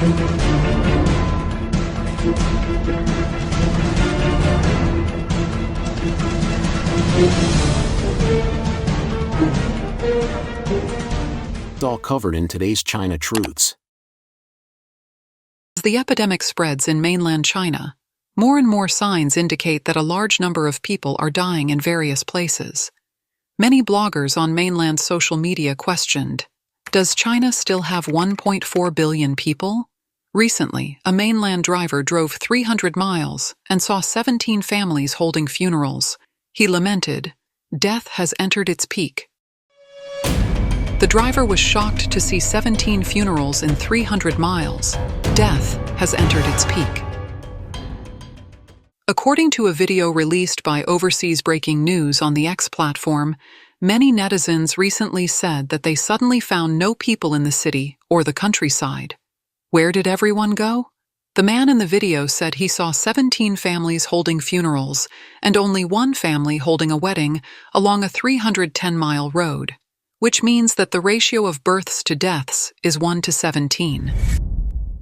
All covered in today's China Truths. As the epidemic spreads in mainland China, more and more signs indicate that a large number of people are dying in various places. Many bloggers on mainland social media questioned, does China still have 1.4 billion people? Recently, a mainland driver drove 300 miles and saw 17 families holding funerals. He lamented, "Death has entered its peak." The driver was shocked to see 17 funerals in 300 miles. Death has entered its peak. According to a video released by Overseas Breaking News on the X platform, many netizens recently said that they suddenly found no people in the city or the countryside. Where did everyone go? The man in the video said he saw 17 families holding funerals and only one family holding a wedding along a 310-mile road, which means that the ratio of births to deaths is 1 to 17.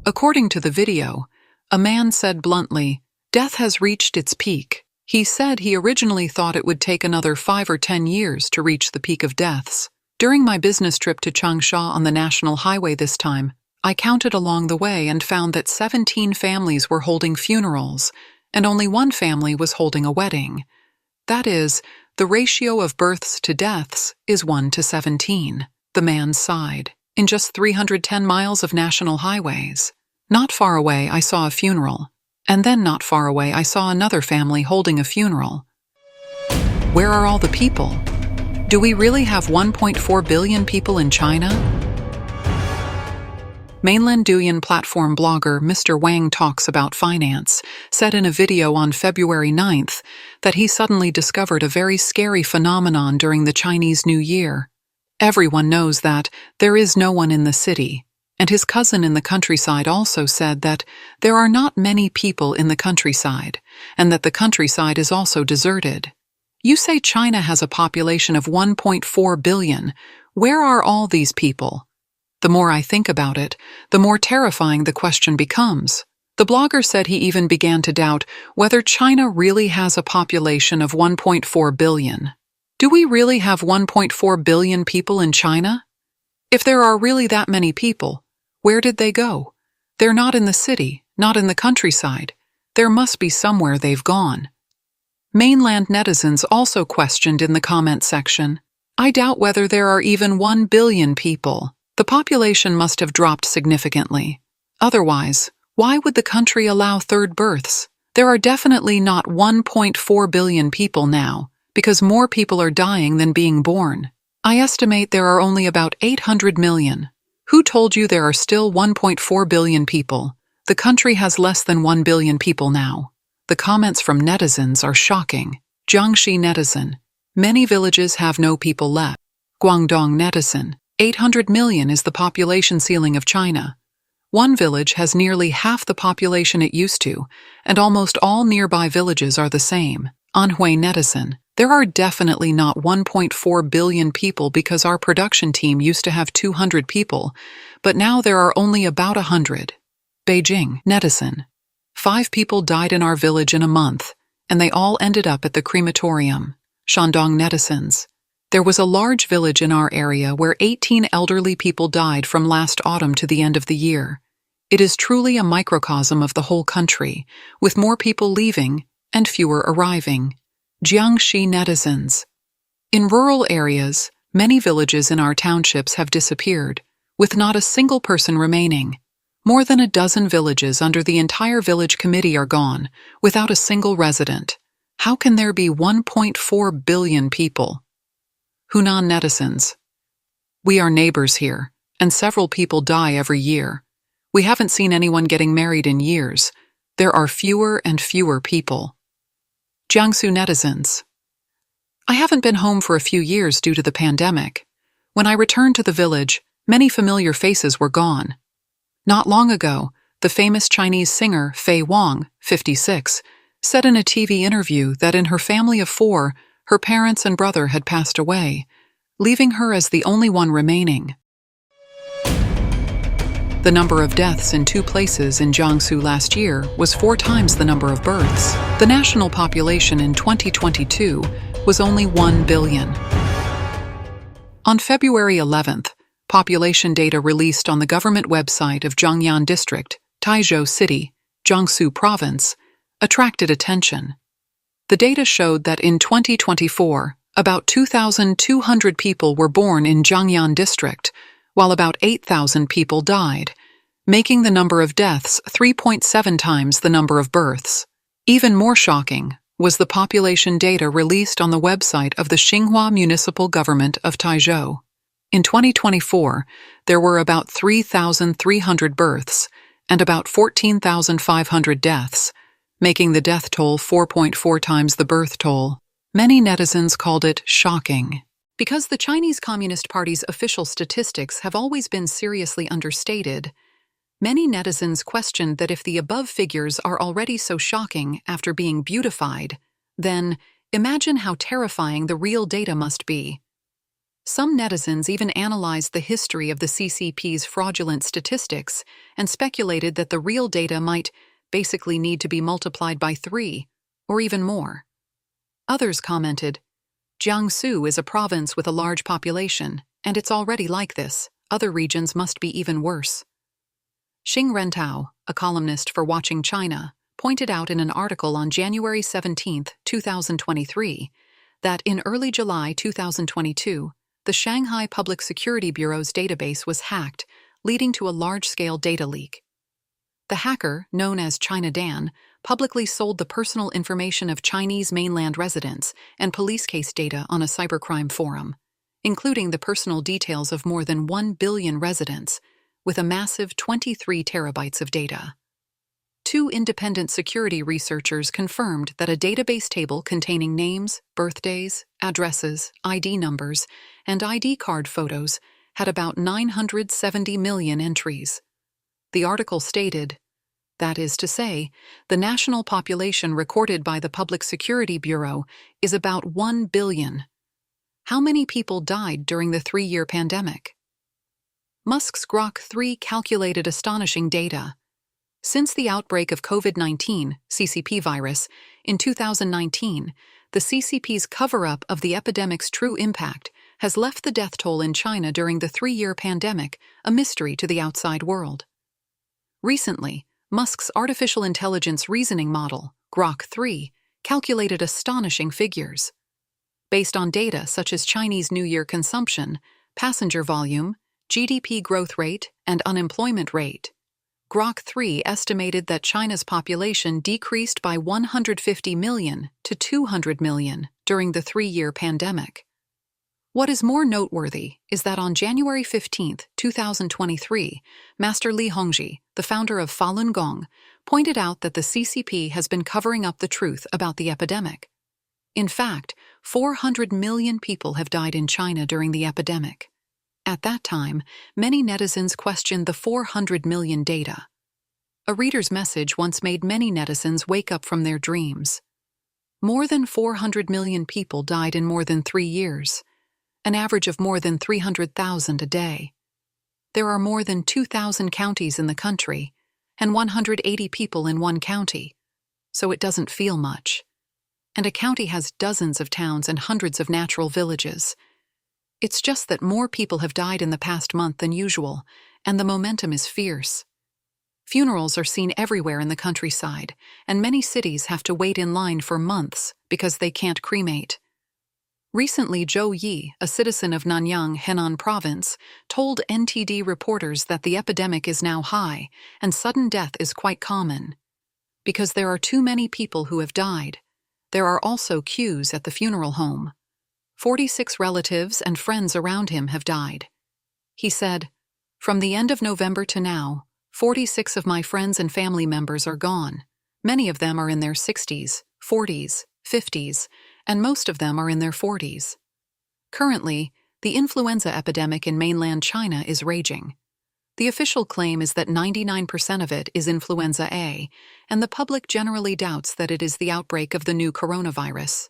According to the video, a man said bluntly, "Death has reached its peak." He said he originally thought it would take another 5 or 10 years to reach the peak of deaths. During my business trip to Changsha on the national highway this time, I counted along the way and found that 17 families were holding funerals, and only one family was holding a wedding. That is, the ratio of births to deaths is 1 to 17. The man sighed. In just 310 miles of national highways. Not far away, I saw a funeral. And then not far away, I saw another family holding a funeral. Where are all the people? Do we really have 1.4 billion people in China? Mainland Douyin platform blogger Mr. Wang Talks About Finance said in a video on February 9th that he suddenly discovered a very scary phenomenon during the Chinese New Year. Everyone knows that there is no one in the city, and his cousin in the countryside also said that there are not many people in the countryside, and that the countryside is also deserted. You say China has a population of 1.4 billion. Where are all these people? The more I think about it, the more terrifying the question becomes. The blogger said he even began to doubt whether China really has a population of 1.4 billion. Do we really have 1.4 billion people in China? If there are really that many people, where did they go? They're not in the city, not in the countryside. There must be somewhere they've gone. Mainland netizens also questioned in the comment section, "I doubt whether there are even 1 billion people. The population must have dropped significantly. Otherwise, why would the country allow third births? There are definitely not 1.4 billion people now, because more people are dying than being born. I estimate there are only about 800 million. Who told you there are still 1.4 billion people? The country has less than 1 billion people now." The comments from netizens are shocking. Jiangxi netizen, "Many villages have no people left." Guangdong netizen, 800 million is the population ceiling of China. One village has nearly half the population it used to, and almost all nearby villages are the same. Anhui netizen, "There are definitely not 1.4 billion people because our production team used to have 200 people, but now there are only about 100. Beijing netizen, 5 people died in our village in a month, and they all ended up at the crematorium. Shandong netizens, "There was a large village in our area where 18 elderly people died from last autumn to the end of the year. It is truly a microcosm of the whole country, with more people leaving and fewer arriving." Jiangxi netizens, "In rural areas, many villages in our townships have disappeared, with not a single person remaining. More than a dozen villages under the entire village committee are gone, without a single resident. How can there be 1.4 billion people?" Hunan netizens, "We are neighbors here, and several people die every year. We haven't seen anyone getting married in years. There are fewer and fewer people." Jiangsu netizens, "I haven't been home for a few years due to the pandemic. When I returned to the village, many familiar faces were gone. Not long ago, the famous Chinese singer Fei Wang, 56, said in a TV interview that in her family of 4, her parents and brother had passed away, leaving her as the only one remaining." The number of deaths in 2 places in Jiangsu last year was 4 times the number of births. The national population in 2022 was only 1 billion. On February 11th, population data released on the government website of Zhangyan District, Taizhou City, Jiangsu Province, attracted attention. The data showed that in 2024, about 2,200 people were born in Zhangyan District, while about 8,000 people died, making the number of deaths 3.7 times the number of births. Even more shocking was the population data released on the website of the Xinhua Municipal Government of Taizhou. In 2024, there were about 3,300 births and about 14,500 deaths, making the death toll 4.4 times the birth toll. Many netizens called it shocking. Because the Chinese Communist Party's official statistics have always been seriously understated, many netizens questioned that if the above figures are already so shocking after being beautified, then imagine how terrifying the real data must be. Some netizens even analyzed the history of the CCP's fraudulent statistics and speculated that the real data might basically need to be multiplied by 3, or even more. Others commented, Jiangsu is a province with a large population, and it's already like this. Other regions must be even worse. Xing Rentao, a columnist for Watching China, pointed out in an article on January 17, 2023, that in early July 2022, the Shanghai Public Security Bureau's database was hacked, leading to a large-scale data leak. The hacker, known as China Dan, publicly sold the personal information of Chinese mainland residents and police case data on a cybercrime forum, including the personal details of more than 1 billion residents, with a massive 23 terabytes of data. 2 independent security researchers confirmed that a database table containing names, birthdays, addresses, ID numbers, and ID card photos had about 970 million entries. The article stated, that is to say, the national population recorded by the Public Security Bureau is about 1 billion. How many people died during the 3-year pandemic? Musk's Grok 3 calculated astonishing data. Since the outbreak of COVID-19, CCP virus, in 2019, the CCP's cover-up of the epidemic's true impact has left the death toll in China during the 3-year pandemic a mystery to the outside world. Recently, Musk's artificial intelligence reasoning model, Grok 3, calculated astonishing figures. Based on data such as Chinese New Year consumption, passenger volume, GDP growth rate, and unemployment rate, Grok 3 estimated that China's population decreased by 150 million to 200 million during the 3-year pandemic. What is more noteworthy is that on January 15, 2023, Master Li Hongzhi, the founder of Falun Gong, pointed out that the CCP has been covering up the truth about the epidemic. In fact, 400 million people have died in China during the epidemic. At that time, many netizens questioned the 400 million data. A reader's message once made many netizens wake up from their dreams. More than 400 million people died in more than 3 years. An average of more than 300,000 a day. There are more than 2,000 counties in the country, and 180 people in one county, so it doesn't feel much. And a county has dozens of towns and hundreds of natural villages. It's just that more people have died in the past month than usual, and the momentum is fierce. Funerals are seen everywhere in the countryside, and many cities have to wait in line for months because they can't cremate. Recently, Zhou Yi, a citizen of Nanyang, Henan Province, told NTD reporters that the epidemic is now high and sudden death is quite common. Because there are too many people who have died, there are also queues at the funeral home. 46 relatives and friends around him have died. He said, "From the end of November to now, 46 of my friends and family members are gone. Many of them are in their 60s, 40s, 50s, and most of them are in their 40s. Currently, the influenza epidemic in mainland China is raging. The official claim is that 99% of it is influenza A, and the public generally doubts that it is the outbreak of the new coronavirus.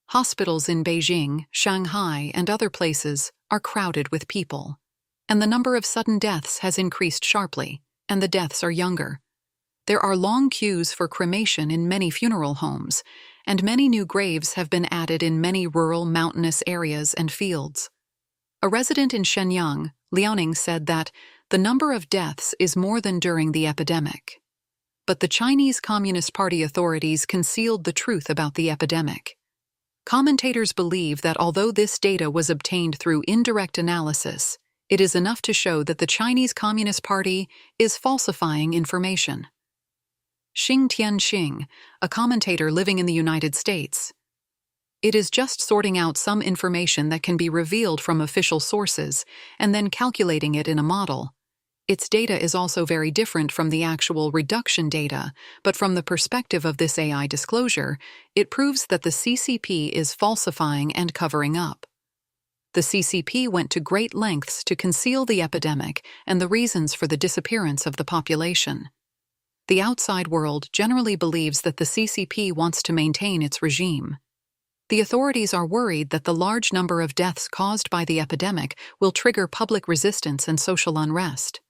Hospitals in Beijing, Shanghai, and other places are crowded with people, and the number of sudden deaths has increased sharply. and the deaths are younger. There are long queues for cremation in many funeral homes, and many new graves have been added in many rural mountainous areas and fields. A resident in Shenyang, Liaoning, said that the number of deaths is more than during the epidemic. But the Chinese Communist Party authorities concealed the truth about the epidemic. Commentators believe that although this data was obtained through indirect analysis, it is enough to show that the Chinese Communist Party is falsifying information. Xing Tianxing, a commentator living in the United States. It is just sorting out some information that can be revealed from official sources and then calculating it in a model. Its data is also very different from the actual reduction data, but from the perspective of this AI disclosure, it proves that the CCP is falsifying and covering up. The CCP went to great lengths to conceal the epidemic and the reasons for the disappearance of the population. The outside world generally believes that the CCP wants to maintain its regime. The authorities are worried that the large number of deaths caused by the epidemic will trigger public resistance and social unrest.